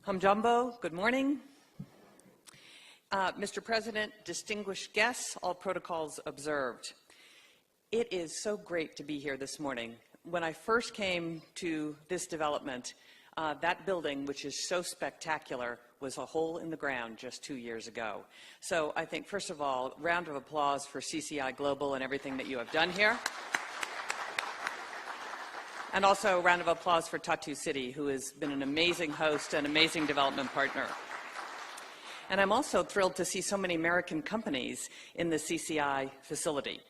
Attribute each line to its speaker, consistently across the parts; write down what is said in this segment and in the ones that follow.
Speaker 1: Hamjambo, good morning. Mr. President, distinguished guests, all protocols observed. It is so great to be here this morning. When I first came to this development, that building, which is so spectacular, was a hole in the ground just 2 years ago. So I think, first of all, round of applause for CCI Global and everything that you have done here. And also a round of applause for Tatu City, who has been an amazing host and amazing development partner. And I'm also thrilled to see so many American companies in the CCI facility.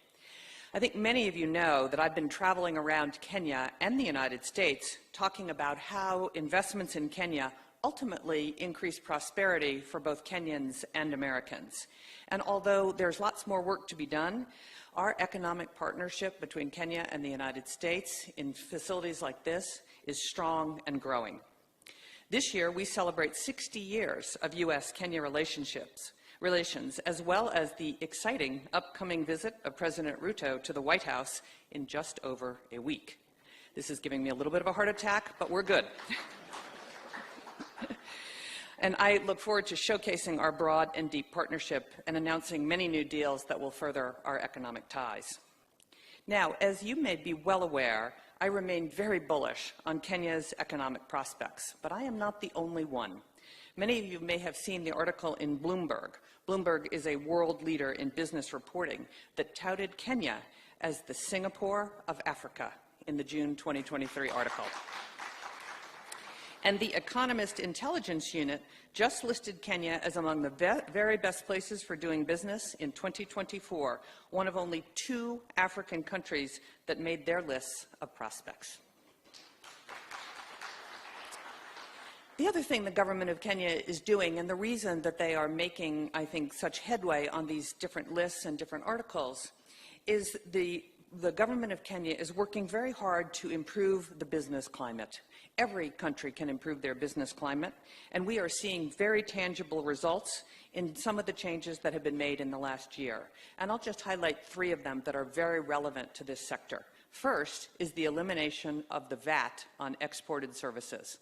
Speaker 1: I think many of you know that I've been traveling around Kenya and the United States talking about how investments in Kenya ultimately increase prosperity for both Kenyans and Americans. And although there's lots more work to be done, our economic partnership between Kenya and the United States in facilities like this is strong and growing. This year, we celebrate 60 years of U.S.-Kenya relations, as well as the exciting upcoming visit of President Ruto to the White House in just over a week. This is giving me a little bit of a heart attack, but we're good. And I look forward to showcasing our broad and deep partnership and announcing many new deals that will further our economic ties. Now, as you may be well aware, I remain very bullish on Kenya's economic prospects, but I am not the only one. Many of you may have seen the article in Bloomberg. Bloomberg is a world leader in business reporting that touted Kenya as the Singapore of Africa in the June 2023 article. And the Economist Intelligence Unit just listed Kenya as among the very best places for doing business in 2024, one of only 2 African countries that made their lists of prospects. The other thing the government of Kenya is doing, and the reason that they are making, I think, such headway on these different lists and different articles, is the government of Kenya is working very hard to improve the business climate. Every country can improve their business climate, and we are seeing very tangible results in some of the changes that have been made in the last year. And I'll just highlight 3 of them that are very relevant to this sector. First is the elimination of the VAT on exported services.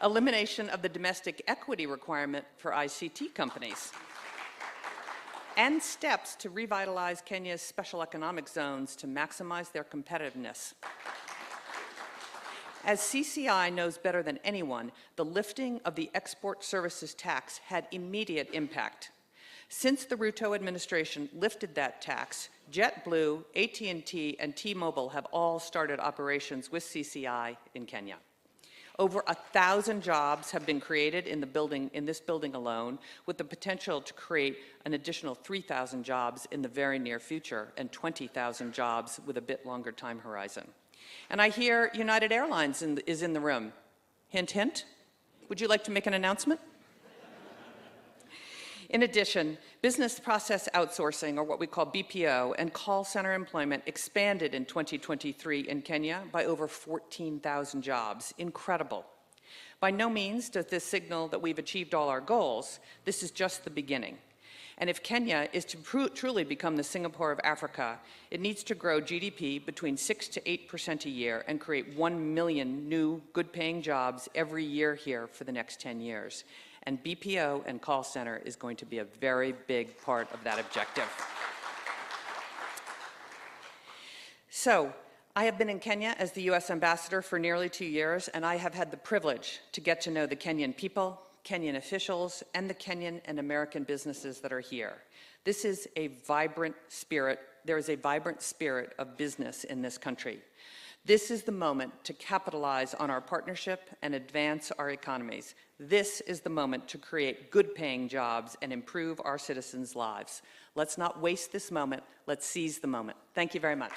Speaker 1: Elimination of the domestic equity requirement for ICT companies. And steps to revitalize Kenya's special economic zones to maximize their competitiveness. As CCI knows better than anyone, the lifting of the export services tax had immediate impact. Since the Ruto administration lifted that tax, JetBlue, AT&T, and T-Mobile have all started operations with CCI in Kenya. Over 1,000 jobs have been created in this building alone, with the potential to create an additional 3,000 jobs in the very near future and 20,000 jobs with a bit longer time horizon. And I hear United Airlines is in the room. Hint, hint. Would you like to make an announcement? In addition, business process outsourcing, or what we call BPO, and call center employment expanded in 2023 in Kenya by over 14,000 jobs. Incredible. By no means does this signal that we've achieved all our goals. This is just the beginning. And if Kenya is to truly become the Singapore of Africa, it needs to grow GDP between 6 to 8% a year and create 1 million new good-paying jobs every year here for the next 10 years. And BPO and call center is going to be a very big part of that objective. So, I have been in Kenya as the U.S. ambassador for nearly 2 years, and I have had the privilege to get to know the Kenyan people, Kenyan officials, and the Kenyan and American businesses that are here. This is a vibrant spirit. There is a vibrant spirit of business in this country. This is the moment to capitalize on our partnership and advance our economies. This is the moment to create good-paying jobs and improve our citizens' lives. Let's not waste this moment. Let's seize the moment. Thank you very much.